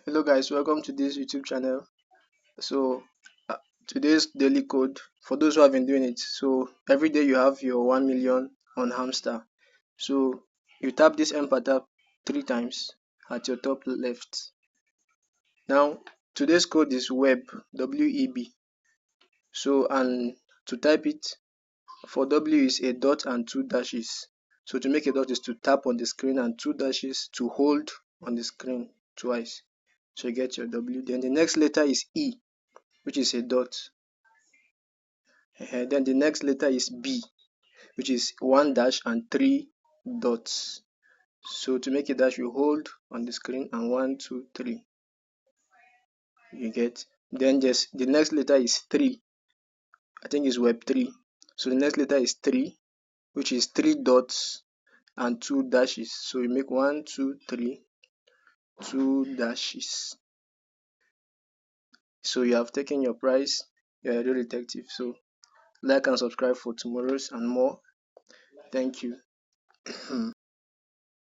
Hello guys, welcome to this YouTube channel. So uh, today's daily code for those who have been doing it. So every day you have your 1 million on Hamster. So you tap this enter tap 3 times at your top left. Now today's code is WEB. So and to type it for W is a dot and 2 dashes. So to make a dot is to tap on the screen and 2 dashes to hold on the screen twice. So you get your W. Then the next letter is E, which is a dot. Then the next letter is B, which is 1 dash and 3 dots. So to make a dash, you hold on the screen and 1, 2, 3. You get. Then just the next letter is 3. I think it's Web 3. So the next letter is 3, which is 3 dots and 2 dashes. So you make 1, 2, 3, 2 dashes. So you have taken your prize. You're a real detective. So like and subscribe for tomorrow's and more. Thank you.